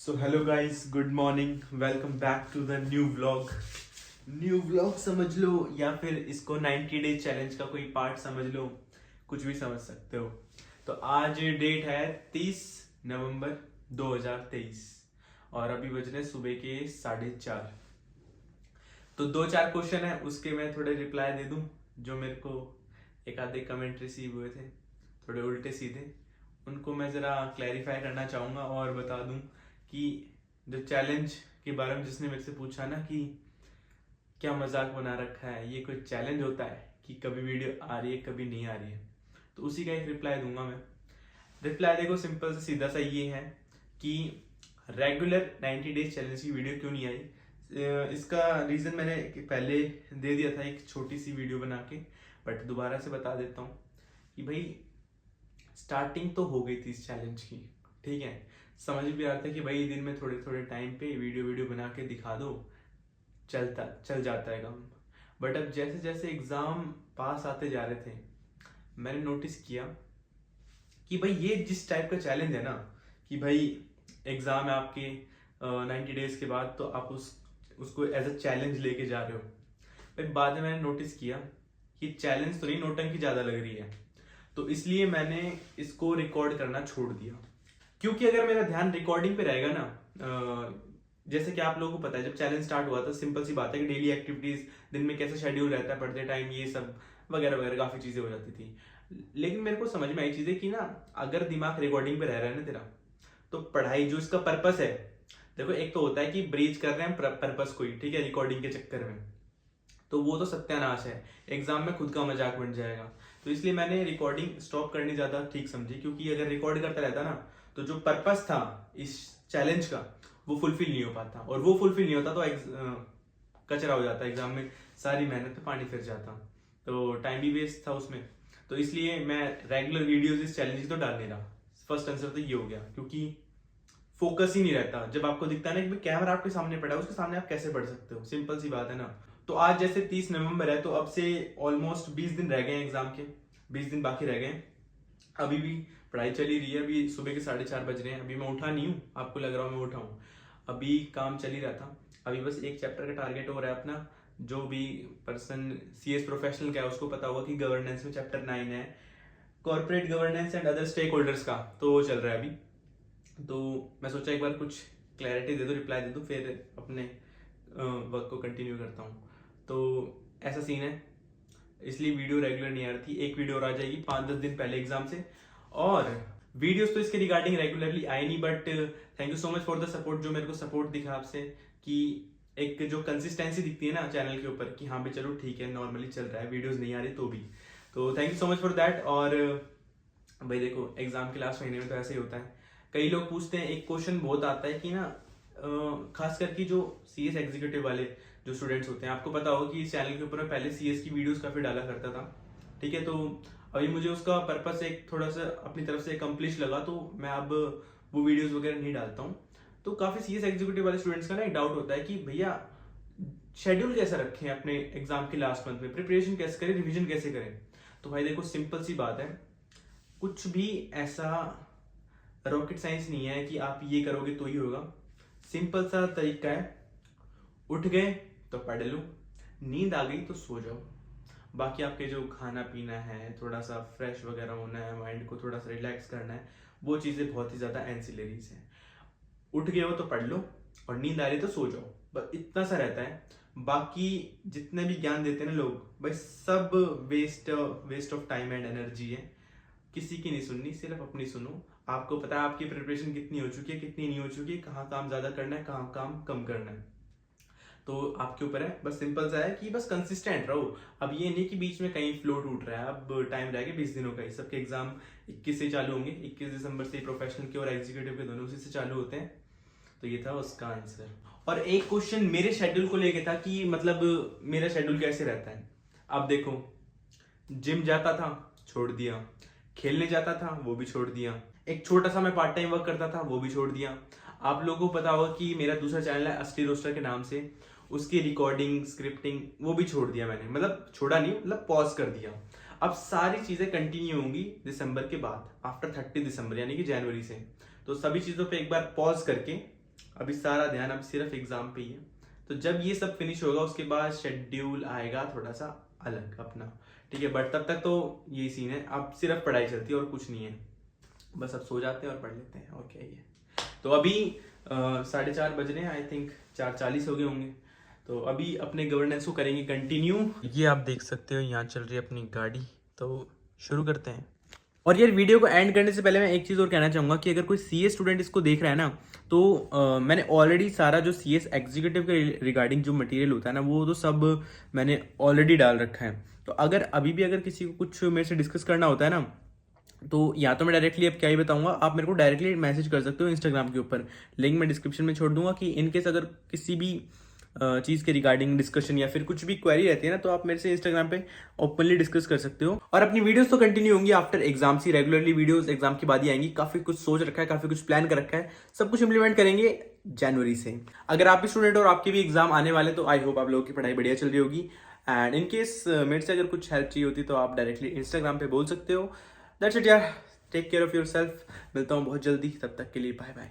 So hello guys, good morning, welcome back to the new vlog समझ लो या फिर इसको 90 डेज चैलेंज का कोई पार्ट समझ लो, कुछ भी समझ सकते हो। तो आज डेट है 30 नवंबर 2023 और अभी बज रहे सुबह के 4:30। तो दो चार क्वेश्चन है, उसके मैं थोड़े रिप्लाई दे दूं जो मेरे को एक आधे कमेंट रिसीव हुए थे, थोड़े उल्टे सीधे, उनको मैं ज़रा क्लैरिफाई करना चाहूँगा और बता दूं कि जो चैलेंज के बारे में जिसने मेरे से पूछा ना कि क्या मजाक बना रखा है, ये कोई चैलेंज होता है कि कभी वीडियो आ रही है कभी नहीं आ रही है, तो उसी का एक रिप्लाई दूंगा मैं। रिप्लाई देखो, सिंपल से सीधा सा ये है कि रेगुलर 90 डेज चैलेंज की वीडियो क्यों नहीं आई। इसका रीज़न मैंने पहले दे दिया था एक छोटी सी वीडियो बना के, बट दोबारा से बता देता हूँ कि भाई स्टार्टिंग तो हो गई थी इस चैलेंज की, ठीक है, समझ भी आता है कि भाई दिन में थोड़े थोड़े टाइम पे वीडियो बना के दिखा दो, चल जाता है काम। बट अब जैसे जैसे एग्जाम पास आते जा रहे थे, मैंने नोटिस किया कि भाई ये जिस टाइप का चैलेंज है ना कि भाई एग्जाम है आपके 90 डेज के बाद, तो आप उसको एज अ चैलेंज लेके जा रहे हो। फिर बाद में मैंने नोटिस किया कि चैलेंज तो नहीं, नौटंकी ज्यादा लग रही है, तो इसलिए मैंने इसको रिकॉर्ड करना छोड़ दिया। क्योंकि अगर मेरा ध्यान रिकॉर्डिंग पे रहेगा ना, जैसे कि आप लोगों को पता है जब चैलेंज स्टार्ट हुआ था, सिंपल सी बात है कि डेली एक्टिविटीज दिन में कैसा शेड्यूल रहता है, पढ़ते टाइम ये सब वगैरह वगैरह काफी चीजें हो जाती थी। लेकिन मेरे को समझ में आई चीजें कि ना अगर दिमाग रिकॉर्डिंग पे रह रहा है ना तेरा, तो पढ़ाई जो इसका पर्पस है, देखो एक तो होता है कि ब्रीच कर रहे हैं पर्पस कोई, ठीक है, रिकॉर्डिंग के चक्कर में, तो वो तो सत्यानाश है, एग्जाम में खुद का मजाक बन जाएगा। तो इसलिए मैंने रिकॉर्डिंग स्टॉप करनी ज्यादा ठीक समझी, क्योंकि अगर रिकॉर्ड करता रहता ना तो जो पर्पस था इस चैलेंज का वो फुलफिल नहीं हो पाता, और वो फुलफिल नहीं होता तो कचरा हो जाता एग्जाम में, सारी मेहनत पे पानी फिर जाता, तो टाइम भी वेस्ट था उसमें। तो इसलिए मैं रेगुलर वीडियोस इस चैलेंज तो डाल नहीं रहा। फर्स्ट आंसर तो ये हो गया, क्योंकि फोकस ही नहीं रहता जब आपको दिखता है ना कि कैमरा आपके सामने पड़ा है, उसके सामने आप कैसे पढ़ सकते हो, सिंपल सी बात है ना। तो आज जैसे 30 नवंबर है, तो अब से ऑलमोस्ट 20 दिन रह गए हैं एग्जाम के, 20 दिन बाकी रह गए हैं। अभी भी पढ़ाई चली रही है, अभी सुबह के 4:30 बज रहे हैं, अभी मैं उठा नहीं हूँ, आपको लग रहा हूँ मैं उठा हूँ, अभी काम चल ही रहा था। अभी बस एक चैप्टर का टारगेट हो रहा है अपना, जो भी पर्सन सीएस प्रोफेशनल का है उसको पता होगा कि गवर्नेंस में चैप्टर 9 है, corporate governance and other stakeholders का, तो वो चल रहा है अभी। तो मैं सोचा एक बार कुछ क्लैरिटी दे दो, रिप्लाई दे दो, फिर अपने वर्क को कंटिन्यू करता हूँ। तो ऐसा सीन है, इसलिए वीडियो रेगुलर नहीं आ रही थी, एक वीडियो और आ जाएगी 5-10 दिन पहले एग्जाम से। और वीडियोस तो इसके रिगार्डिंग रेगुलरली आए नहीं, but thank you so much for the support, जो मेरे को सपोर्ट दिखा आपसे, कि एक जो कंसिस्टेंसी दिखती है ना चैनल के ऊपर कि हाँ भाई चलो ठीक है, नॉर्मली चल रहा है, वीडियोस नहीं आ रही तो भी, तो thank you so much for that. और भाई देखो एग्जाम के लास्ट महीने में तो ऐसे ही होता है, कई लोग पूछते हैं, एक क्वेश्चन बहुत आता है कि ना खास करके जो सीएस एग्जीक्यूटिव वाले जो स्टूडेंट्स होते हैं, आपको पता होगा कि इस चैनल के ऊपर मैं पहले सीएस की वीडियोस काफी डाला करता था, ठीक है, तो अभी मुझे उसका पर्पस एक थोड़ा सा अपनी तरफ से अकम्प्लिश लगा, तो मैं अब वो वीडियोस वगैरह नहीं डालता हूँ। तो काफी सीएस एग्जीक्यूटिव वाले स्टूडेंट्स का ना एक डाउट होता है कि भैया शेड्यूल कैसे रखें अपने एग्जाम के लास्ट मंथ में, प्रिपरेशन कैसे करें, रिविजन कैसे करें। तो भाई देखो सिंपल सी बात है, कुछ भी ऐसा रॉकेट साइंस नहीं है कि आप ये करोगे तो ही होगा। सिंपल सा तरीका है, उठ गए तो पढ़ लो, नींद आ गई तो सो जाओ, बाकी आपके जो खाना पीना है, थोड़ा सा फ्रेश वगैरह होना है, माइंड को थोड़ा सा रिलैक्स करना है, वो चीज़ें बहुत ही ज़्यादा एंसिलरीज हैं। उठ गए हो तो पढ़ लो, और नींद आ रही तो सो जाओ, बस इतना सा रहता है। बाकी जितने भी ज्ञान देते हैं ना लोग, भाई सब waste of time and energy है, किसी की नहीं सुननी, सिर्फ अपनी सुनो। आपको पता है आपकी प्रिपरेशन कितनी हो चुकी है, कितनी नहीं हो चुकी है, कहाँ काम ज्यादा करना है, कहाँ काम कम करना है, तो आपके ऊपर है। बस सिंपल सा है कि बस कंसिस्टेंट रहो। अब ये नहीं कि बीच में कहीं फ्लो टूट रहा है, अब टाइम रह गया 20 दिनों का ही, सबके एग्जाम 21 से चालू होंगे, 21 दिसंबर से प्रोफेशनल के और एग्जीक्यूटिव के दोनों उसी से चालू होते हैं। तो ये था उसका आंसर। और एक क्वेश्चन मेरे शेड्यूल को लेके था कि मतलब मेरा शेड्यूल कैसे रहता है। अब देखो, जिम जाता था छोड़ दिया, खेलने जाता था वो भी छोड़ दिया, एक छोटा सा मैं पार्ट टाइम वर्क करता था वो भी छोड़ दिया। आप लोगों को पता होगा कि मेरा दूसरा चैनल है असली रोस्टर के नाम से, उसकी रिकॉर्डिंग स्क्रिप्टिंग वो भी छोड़ दिया मैंने, मतलब छोड़ा नहीं, मतलब पॉज कर दिया। अब सारी चीजें कंटिन्यू होंगी दिसंबर के बाद, आफ्टर 30 दिसंबर यानी कि जनवरी से। तो सभी चीजों पे एक बार पॉज करके अभी सारा ध्यान अब सिर्फ एग्जाम पे ही है। तो जब ये सब फिनिश होगा उसके बाद शेड्यूल आएगा थोड़ा सा अलग अपना, ठीक है। बट तब तक तो यही सीन है, अब सिर्फ पढ़ाई चलती है और कुछ नहीं है, बस अब सो जाते हैं और पढ़ लेते हैं, और क्या ही है। तो अभी 4:30 बज रहे हैं, आई थिंक 4:40 हो गए होंगे। तो अभी अपने गवर्नेंस को करेंगे कंटिन्यू। ये आप देख सकते हो यहाँ चल रही है अपनी गाड़ी, तो शुरू करते हैं। और यार वीडियो को एंड करने से पहले मैं एक चीज़ और कहना चाहूँगा कि अगर कोई सीएस स्टूडेंट इसको देख रहा है ना, तो मैंने ऑलरेडी सारा जो सीएस एग्जीक्यूटिव के रिगार्डिंग जो मटेरियल होता है ना, वो तो सब मैंने ऑलरेडी डाल रखा है। तो अगर अभी भी अगर किसी को कुछ मेरे से डिस्कस करना होता है ना, तो या तो मैं डायरेक्टली अब क्या ही बताऊंगा, आप मेरे को डायरेक्टली मैसेज कर सकते हो इंस्टाग्राम के ऊपर, लिंक मैं डिस्क्रिप्शन में छोड़ दूंगा। कि इनकेस अगर किसी भी चीज़ के रिगार्डिंग डिस्कशन या फिर कुछ भी क्वेरी रहती है ना, तो आप मेरे से इंस्टाग्राम पे ओपनली डिस्कस कर सकते हो। और अपनी वीडियोस तो कंटिन्यू होंगी आफ्टर एग्जाम्स ही, रेगुलरली वीडियोस एग्जाम के बाद ही आएंगी। काफी कुछ सोच रखा है, काफी कुछ प्लान कर रखा है, सब कुछ इंप्लीमेंट करेंगे जनवरी से। अगर आप भी स्टूडेंट और आपके भी एग्जाम आने वाले, तो आई होप आप लोगों की पढ़ाई बढ़िया चल रही होगी। एंड इनकेस मेरे से अगर कुछ हेल्प चाहिए होती तो आप डायरेक्टली इंस्टाग्राम पे बोल सकते हो। दैट्स इट यार, take care of yourself. मिलता हूँ बहुत जल्दी, तब तक के लिए बाय बाय।